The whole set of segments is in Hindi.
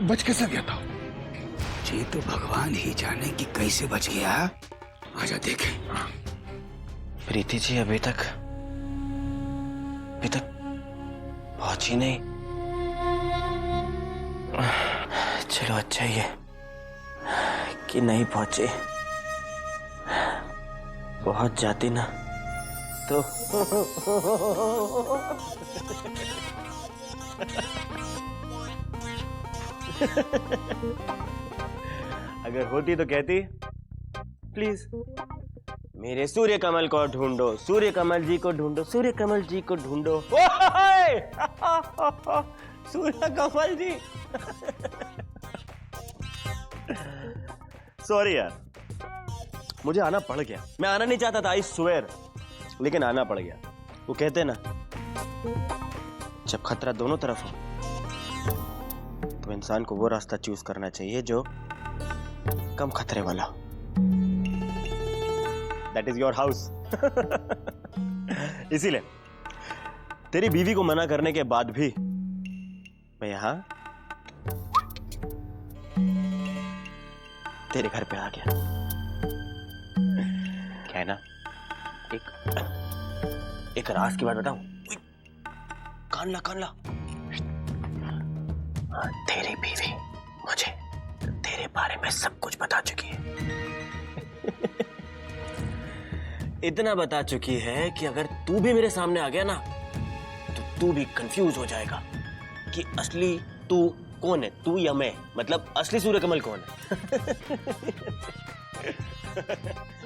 बच कैसे गया था? जी तो भगवान ही जाने कि कैसे बच गया। आजा देखें। प्रीति जी अभी तक पहुंची नहीं। चलो अच्छा ही है कि नहीं पहुंचे। पहुंच जाती ना तो अगर होती तो कहती प्लीज मेरे सूर्य कमल को ढूंढो, सूर्य कमल जी को ढूंढो, सूर्य कमल जी को ढूंढो। सूर्य कमल जी। सॉरी यार, मुझे आना पड़ गया। मैं आना नहीं चाहता था, आई स्वेयर, लेकिन आना पड़ गया। वो कहते ना, जब खतरा दोनों तरफ हो तो इंसान को वो रास्ता चूज करना चाहिए जो कम खतरे वाला। That is your house. इसीलिए तेरी बीवी को मना करने के बाद भी मैं यहां तेरे घर पे आ गया। क्या है ना, एक राज की बात बताऊं? कान ला। तेरी बीवी मुझे तेरे बारे में सब कुछ बता चुकी है। इतना बता चुकी है कि अगर तू भी मेरे सामने आ गया ना तो तू भी कंफ्यूज हो जाएगा कि असली तू कौन है, तू या मैं, मतलब असली सूर्यकमल कौन है।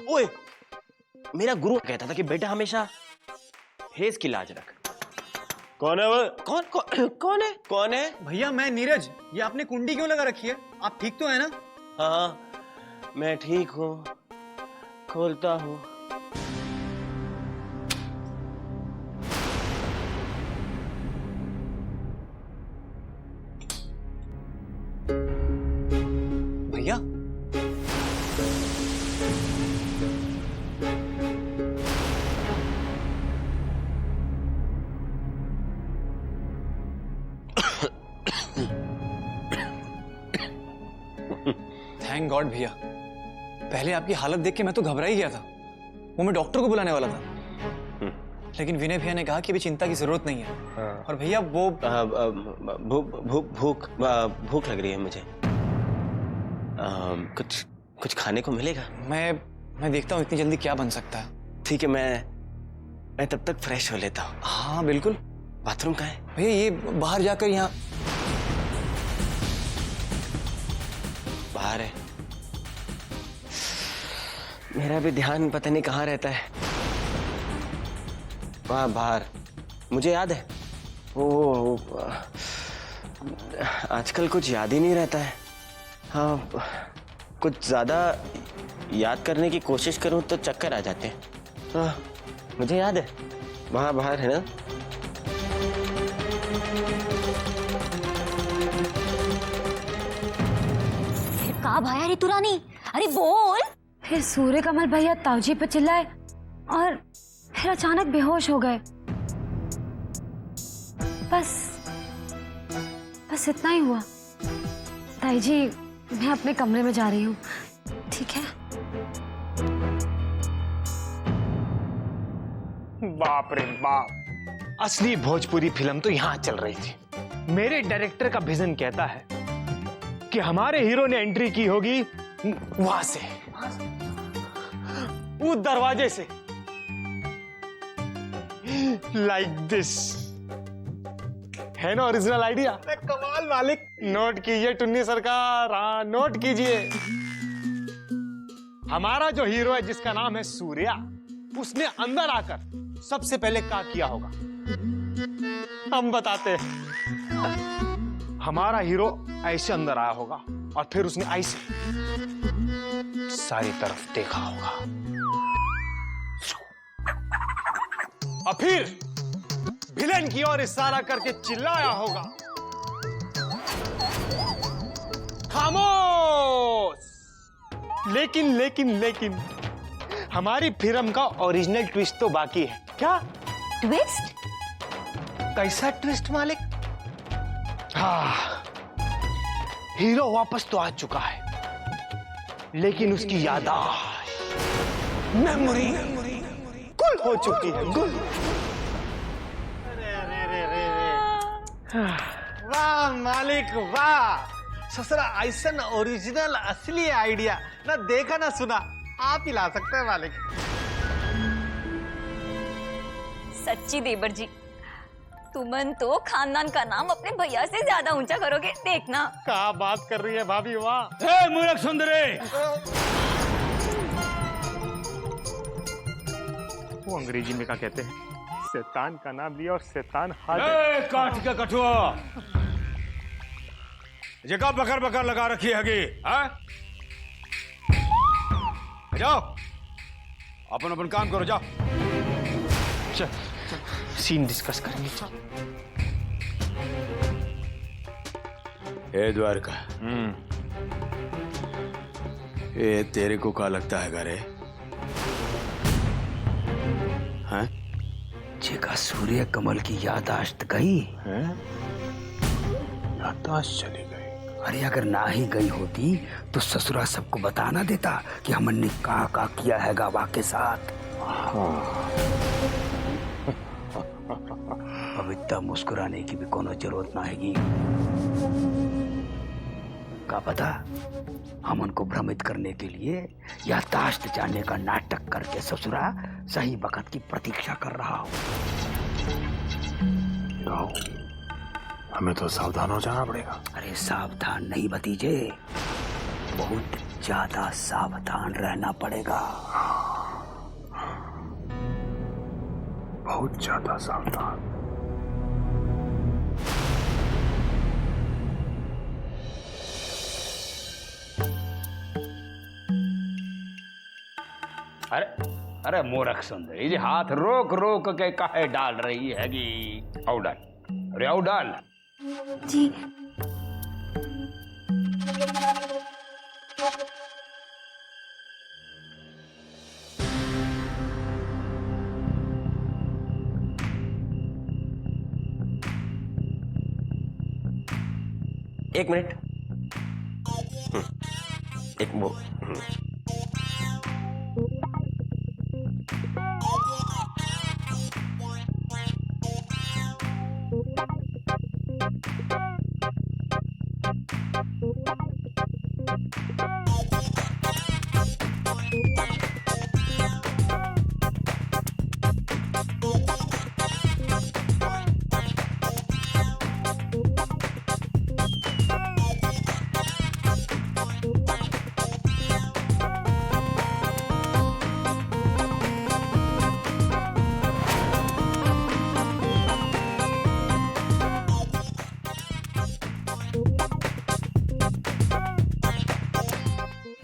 ओए, मेरा गुरु कहता था कि बेटा हमेशा हेज की लाज रख। कौन है वो? कौन है? भैया मैं नीरज। ये आपने कुंडी क्यों लगा रखी है? आप ठीक तो है ना? हाँ मैं ठीक हूँ, खोलता हूँ। भैया थैंक गॉड भैया, पहले आपकी हालत देख के मैं तो घबरा ही गया था। वो मैं डॉक्टर को बुलाने वाला था, लेकिन विनय भैया ने कहा कि अभी चिंता की जरूरत नहीं है। और भैया वो भूख लग रही है मुझे। कुछ खाने को मिलेगा? मैं देखता हूँ इतनी जल्दी क्या बन सकता है। ठीक है, मैं तब तक फ्रेश हो लेता हूँ। हाँ बिल्कुल। बाथरूम कहाँ है? भैया ये बाहर जाकर यहाँ। बाहर है? मेरा भी ध्यान पता नहीं कहाँ रहता है। वहाँ बाहर, मुझे याद है वो आजकल कुछ याद ही नहीं रहता है। हाँ, कुछ ज्यादा याद करने की कोशिश करूं तो चक्कर आ जाते हैं। हाँ, मुझे याद है, वहाँ बाहर है ना। फिर कहाँ भाया ऋतु रानी? अरे बोल। फिर सूर्य कमल भैया ताऊजी पे चिल्लाए और फिर अचानक बेहोश हो गए। बस इतना ही हुआ। ताई जी, मैं अपने कमरे में जा रही हूँ, ठीक है? बाप रे बाप, असली भोजपुरी फिल्म तो यहाँ चल रही थी। मेरे डायरेक्टर का विजन कहता है कि हमारे हीरो ने एंट्री की होगी वहां से, उस दरवाजे से, लाइक दिस। है ना ओरिजिनल आइडिया? कमाल मालिक। नोट कीजिए टुन्नी सरकार, हाँ नोट कीजिए। हमारा जो हीरो है जिसका नाम है सूर्या, उसने अंदर आकर सबसे पहले क्या किया होगा हम बताते हैं। हमारा हीरो ऐसे अंदर आया होगा और फिर उसने ऐसे सारी तरफ देखा होगा और फिर विलेन की ओर इशारा करके चिल्लाया होगा, खामोश। लेकिन हमारी फिल्म का ओरिजिनल ट्विस्ट तो बाकी है। क्या ट्विस्ट? कैसा ट्विस्ट मालिक? हाँ, हीरो वापस तो आ चुका है, लेकिन उसकी याददाश्त, मेमोरी गुल हो चुकी है, गुल। वाह मालिक वाह, ससुरा ऐसा ना ओरिजिनल असली आइडिया ना देखा ना सुना, आप ही ला सकते हैं मालिक। सच्ची देवर जी, तुमन तो खानदान का नाम अपने भैया से ज्यादा ऊंचा करोगे, देखना। क्या बात कर रही है भाभी, वाह। ए मूर्ख सुंदरे, वो अंग्रेजी में क्या कहते हैं, शैतान का नाम लिया और शैतान हाथ। ए काठ का कठुआ, जगह बकर बकर लगा रखी है, हाँ? जाओ अपन अपन काम करो, जाओ। चल सीन डिस्कस करेंगे, चल। ए द्वारका, ये तेरे को क्या लगता है घरे, हाँ? जेका सूर्य कमल की याददाश्त गई, याददाश्त चली गई। अरे अगर ना ही गई होती तो ससुरा सबको बता ना देता कि हमने का किया है गावा के साथ। अब इतना मुस्कुराने की भी कोनो जरूरत ना हैगी। का पता हम उनको भ्रमित करने के लिए याददाश्त जाने का नाटक करके ससुरा सही वक्त की प्रतीक्षा कर रहा हो। हमें तो सावधान हो जाना पड़ेगा। अरे सावधान नहीं भतीजे, बहुत ज्यादा सावधान रहना पड़ेगा। बहुत ज्यादा सावधान। अरे अरे मूर्ख सुंदरी जी, हाथ रोक रोक के काहे डाल रही हैगी? आओ डाल, अरे आओ डाल। जी एक मिनट, एक वो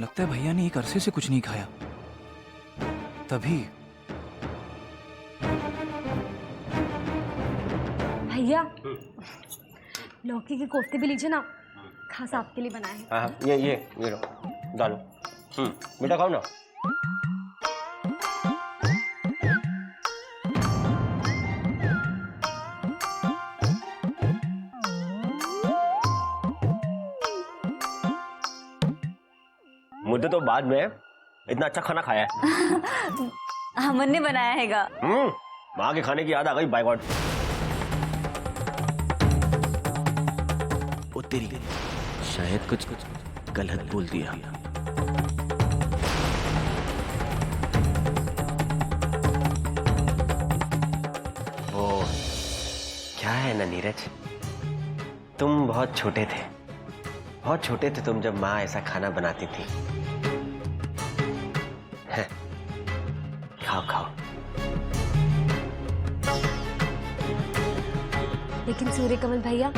लगता है भैया ने एक अरसे से कुछ नहीं खाया, तभी। भैया लौकी के कोफ्ते भी लीजिए ना, खास आपके लिए बनाए हैं। हाँ, ये लो, डालो। बेटा खाओ ना। मुझे तो बाद में इतना अच्छा खाना खाया है। हमन ने बनाया हैगा। माँ के खाने की याद आ गई, बाय गॉड। ओ तेरी, शायद कुछ गलत बोल दिया। ओ क्या है ना नीरज, तुम बहुत छोटे थे, बहुत छोटे थे तुम जब माँ ऐसा खाना बनाती थी। खाओ खाओ। लेकिन सूर्य कमल भैया,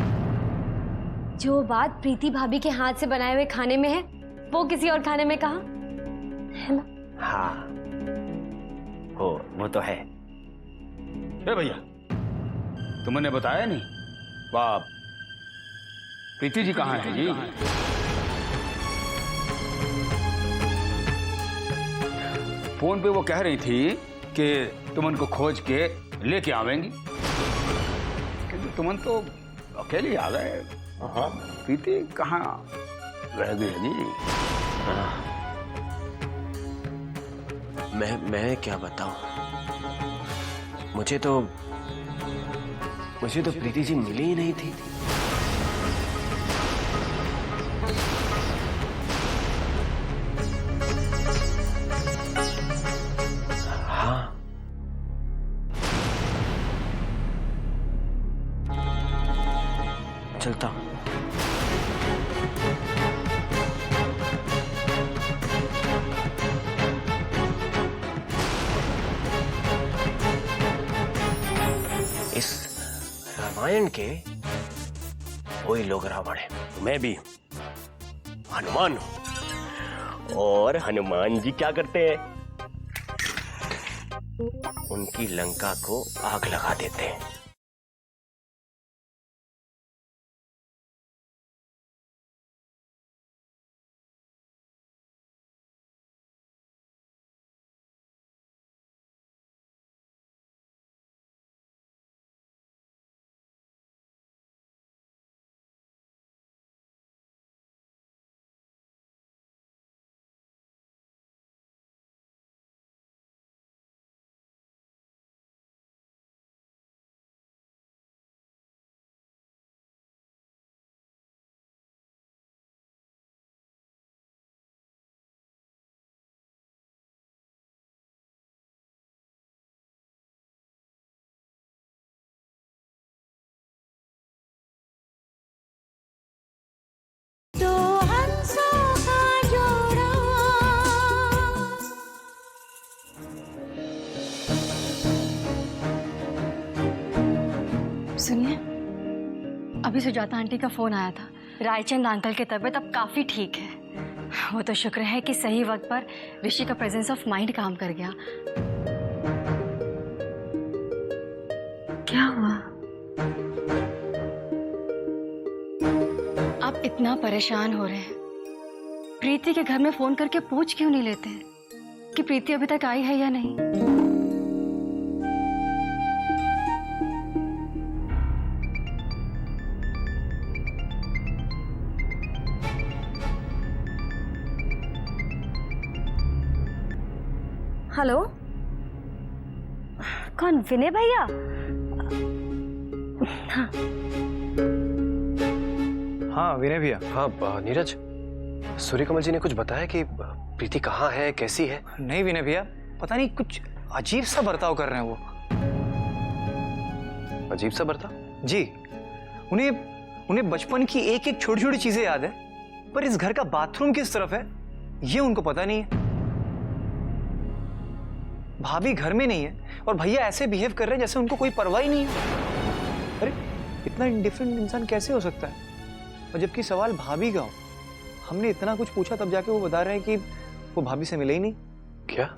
जो बात प्रीति भाभी के हाथ से बनाए हुए खाने में है, वो किसी और खाने में कहाँ है ना? हाँ वो तो है। ए भैया, तुमने बताया नहीं, बाप प्रीति जी कहाँ है जी? फोन पे वो कह रही थी कि तुम उनको खोज के लेके आवेंगी, किंतु तुम तो अकेले आ गए। हाँ, प्रीति कहाँ रह गई है जी? मैं क्या बताऊं, मुझे तो प्रीति जी मिली ही नहीं थी। हाँ, चलता हूं। इस रामायण के वही लोग रावण है, मैं भी हनुमान हूं। और हनुमान जी क्या करते हैं? उनकी लंका को आग लगा देते हैं। सुनिए, अभी सुजाता आंटी का फोन आया था। रायचंद अंकल की तबीयत अब काफी ठीक है। वो तो शुक्र है कि सही वक्त पर ऋषि का प्रेजेंस ऑफ माइंड काम कर गया। क्या हुआ? आप इतना परेशान हो रहे हैं, प्रीति के घर में फोन करके पूछ क्यों नहीं लेते कि प्रीति अभी तक आई है या नहीं? हेलो, कौन? विनय भैया? हाँ हाँ विनय भैया। हाँ नीरज, सूर्यकमल जी ने कुछ बताया कि प्रीति कहाँ है, कैसी है? नहीं विनय भैया, पता नहीं कुछ अजीब सा बर्ताव कर रहे हैं वो। अजीब सा बर्ताव? जी, उन्हें बचपन की एक एक छोटी छोटी चीजें याद है, पर इस घर का बाथरूम किस तरफ है ये उनको पता नहीं है। भाभी घर में नहीं है और भैया ऐसे बिहेव कर रहे हैं जैसे उनको कोई परवाह ही नहीं है। अरे इतना इंडिफरेंट इंसान कैसे हो सकता है? और जबकि सवाल भाभी का हो, हमने इतना कुछ पूछा तब जाके वो बता रहे हैं कि वो भाभी से मिले ही नहीं। क्या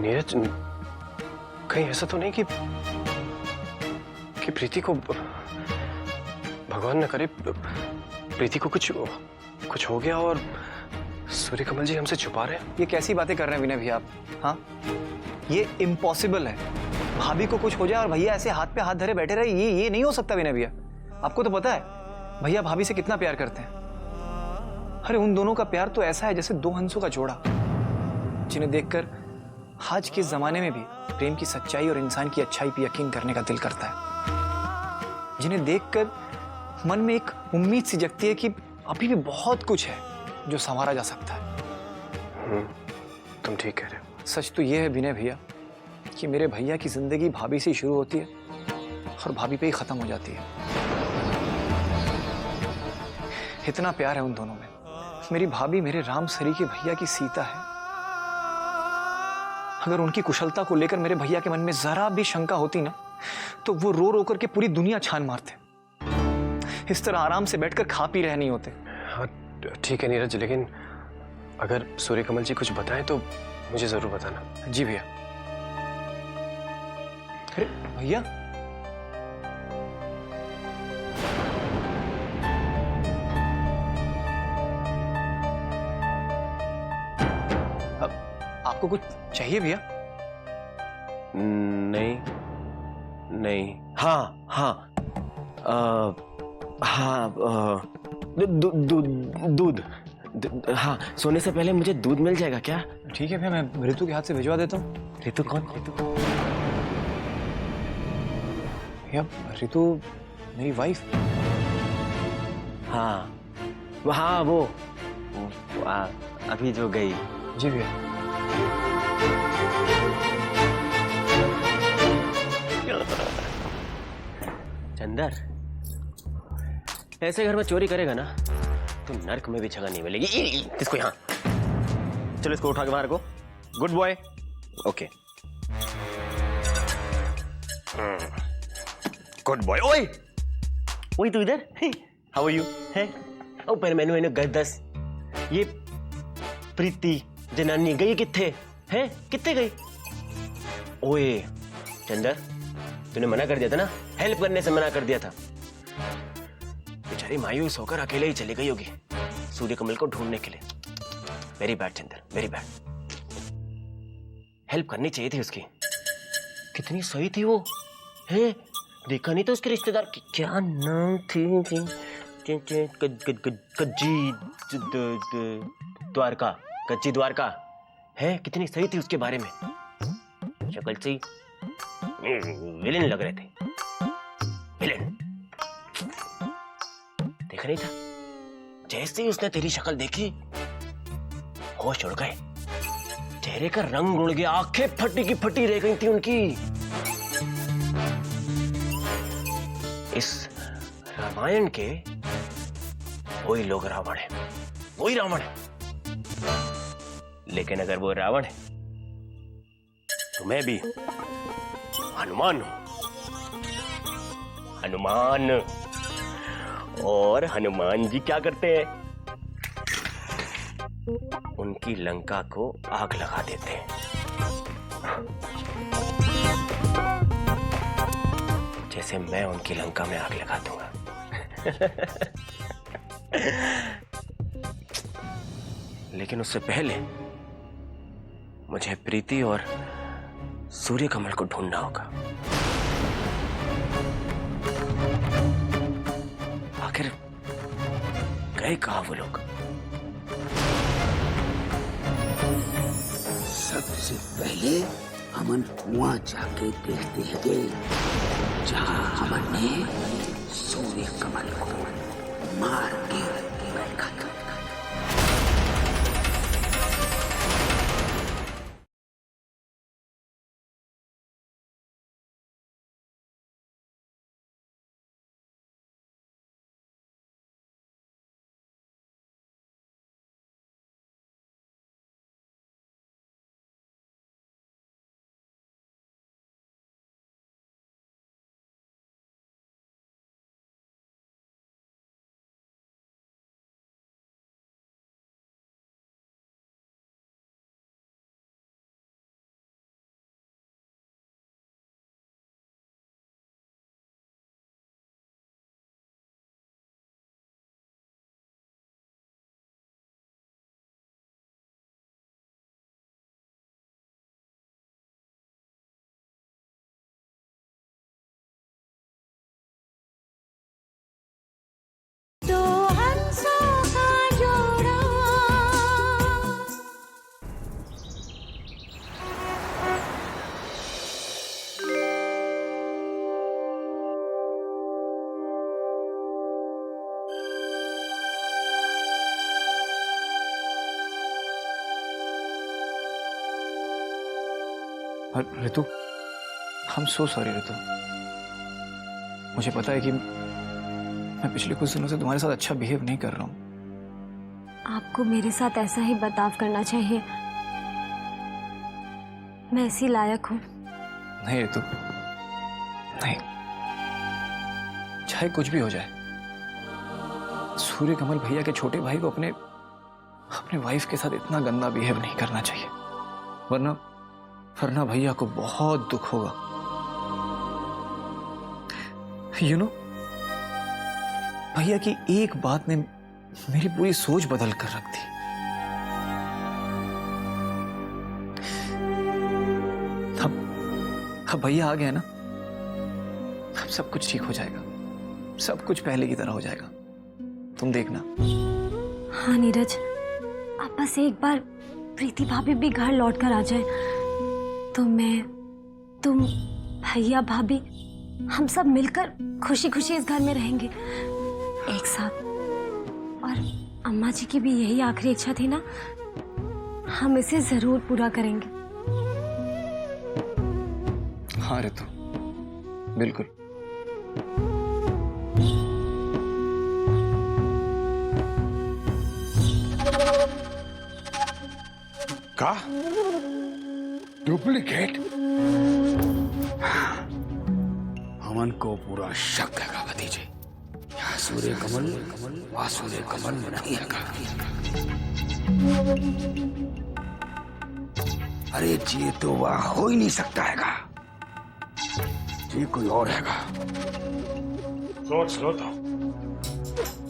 नीरज, कहीं ऐसा तो नहीं कि प्रीति को, भगवान न करे, प्रीति को कुछ हो गया और सूर्यकमल जी हमसे छुपा रहे हैं? ये कैसी बातें कर रहे हैं विनय भैया आप? हाँ, ये इम्पॉसिबल है। भाभी को कुछ हो जाए और भैया ऐसे हाथ पे हाथ धरे बैठे रहे, ये नहीं हो सकता विनय भैया। आपको तो पता है भैया भाभी से कितना प्यार करते हैं। अरे उन दोनों का प्यार तो ऐसा है जैसे दो हंसों का जोड़ा, जिन्हें देखकर आज के जमाने में भी प्रेम की सच्चाई और इंसान की अच्छाई पे यकीन करने का दिल करता है। जिन्हें देखकर मन में एक उम्मीद सी जगती है कि अभी भी बहुत कुछ है जो संवारा जा सकता है। तुम ठीक कह रहे हो। सच तो यह है विनय भैया कि मेरे भैया की जिंदगी भाभी से ही शुरू होती है और भाभी पे ही खत्म हो जाती है। इतना प्यार है उन दोनों में। मेरी भाभी मेरे राम सरी के भैया की सीता है। अगर उनकी कुशलता को लेकर मेरे भैया के मन में जरा भी शंका होती ना, तो वो रो रो करके पूरी दुनिया छान मारते। इस तरह आराम से बैठकर खा पी रहे नहीं होते। हाँ ठीक है नीरज, लेकिन अगर सूर्यकमल जी कुछ बताएं तो मुझे जरूर बताना। जी भैया। अरे भैया, आपको कुछ चाहिए भैया? नहीं। हाँ, हाँ दूध हाँ, सोने से पहले मुझे दूध मिल जाएगा क्या? ठीक है भैया, मैं ऋतु के हाथ से भिजवा देता हूँ। ऋतु कौन? ऋतु भैया ऋतु मेरी वाइफ। हाँ वो अभी जो गई। जी भैया। चंदर, ऐसे घर में चोरी करेगा ना तो नर्क में भी जगह नहीं मिलेगी। किसको यहाँ? चलो इसको उठा के बाहर को। Good boy. Okay good boy. ओए ओए तू इधर? How are you? है ओ पर मैंने गए 10 ये प्रीति जनानी गई किथे है? किथे गई? ओए चंदर, तूने मना कर दिया था ना, हेल्प करने से मना कर दिया था। बेचारी मायूस होकर अकेले ही चली गई होगी सूर्य कमल को ढूंढने के लिए। Very bad Chandar, very bad. Help करनी चाहिए थी उसकी। कितनी सही थी वो, है? देखा नहीं तो उसके रिश्तेदार की क्या नाम थी? कज्जी द्वारका, कच्ची द्वारका है। कितनी सही थी उसके बारे में। शक्ल से विलेन लग रहे थे, विलेन। देखा नहीं था? जैसे ही उसने तेरी शक्ल देखी होश उड़ गए, चेहरे का रंग उड़ गया, आंखें फटी की फटी रह गई थी उनकी। इस रामायण के वही लोग रावण है, वही रावण है। लेकिन अगर वो रावण है तो मैं भी हनुमान हूं। हनुमान। और हनुमान जी क्या करते हैं? उनकी लंका को आग लगा देते हैं। जैसे मैं उनकी लंका में आग लगा दूंगा। लेकिन उससे पहले मुझे प्रीति और सूर्य कमल को ढूंढना होगा। आखिर गए कहां वो लोग? सबसे पहले हमन वहां जाके देखते हैं जहां हमन ने सूर्य कमल को मार के बैठा था। ऋतु, I'm so sorry ऋतु। मुझे पता है कि मैं पिछले कुछ दिनों से तुम्हारे साथ अच्छा बिहेव नहीं कर रहा हूँ। आपको मेरे साथ ऐसा ही बर्ताव करना चाहिए। मैं इसी लायक हूँ। नहीं ऋतु, नहीं। चाहे कुछ भी हो जाए, सूर्य कमल भैया के छोटे भाई को अपने वाइफ के साथ इतना गंदा बिहेव नहीं करना चाहिए, वरना भैया को बहुत दुख होगा। यू नो, भैया की एक बात ने मेरी पूरी सोच बदल कर रख दी। अब भैया आ गया ना, अब सब कुछ ठीक हो जाएगा। सब कुछ पहले की तरह हो जाएगा, तुम देखना। हाँ नीरज, अब बस एक बार प्रीति भाभी भी घर लौट कर आ जाए तो तुम भैया भाभी हम सब मिलकर खुशी खुशी इस घर में रहेंगे एक साथ। और अम्मा जी की भी यही आखिरी इच्छा थी ना, हम इसे जरूर पूरा करेंगे। हाँ रितु, बिल्कुल। का डुप्लीकेट? हमन को पूरा शक है भतीजे, यहाँ सूर्य कमल वहाँ सूर्य कमल नहीं है। अरे ये तो वह हो ही नहीं सकता है, ये कोई और हैगा। सोच लो तो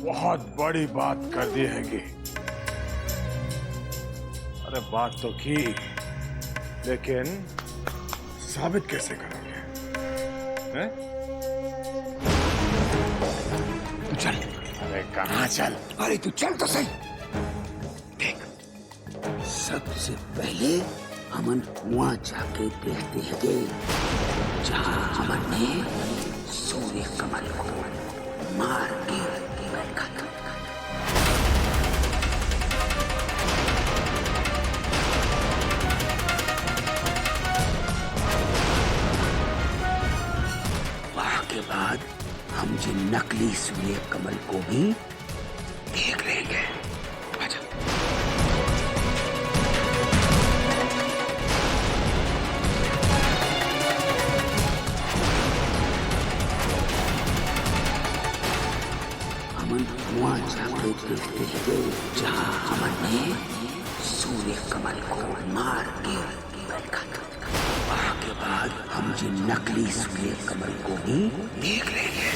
बहुत बड़ी बात कर दी हैगी। अरे बात तो की, लेकिन साबित कैसे करोगे? हैं? तू चल। अरे कहाँ चल? अरे तू चल तो सही। देख, सबसे पहले हमन वहां जाके देखते हैं जहां हमन ने सूर्य कमल को मार के रखा था। वहां के बाद हम जो नकली सूर्य कमल को भी देख लेंगे। आजा। हमन वहां जाके देखते हैं जहां हमने सूर्य कमल को मार के रखा था। वहां के बाद हम जो नकली सूर्य कमल को भी देख लेंगे।